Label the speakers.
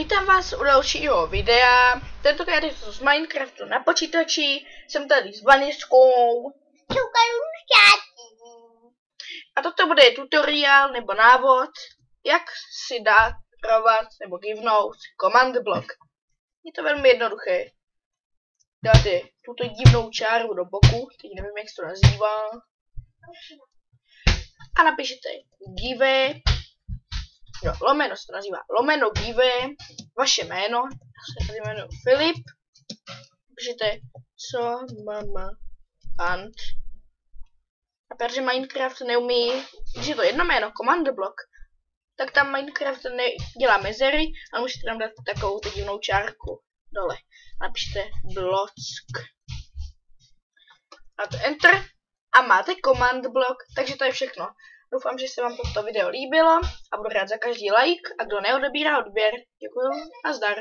Speaker 1: Vítám vás u dalšího videa. Tentokrát je to z Minecraftu na počítači. Jsem tady s Vanesskou. A toto bude tutoriál nebo návod, jak si darovat nebo givnout command block. Je to velmi jednoduché. Dáte tuto divnou čáru do boku, teď nevím, jak se to nazývá. A napíšete give. Jo, lomeno se to nazývá. Lomeno give, vaše jméno. Já se tady jmenuji Filip. Píšete co mama and. A protože Minecraft neumí, když je to jedno jméno, command block, tak tam Minecraft nedělá mezery a musíte tam dát takovou divnou čárku dole. Napíšete block. A to enter a máte command block, takže to je všechno. Doufám, že se vám toto video líbilo a budu rád za každý like a kdo neodebírá odběr, děkuju a zdar.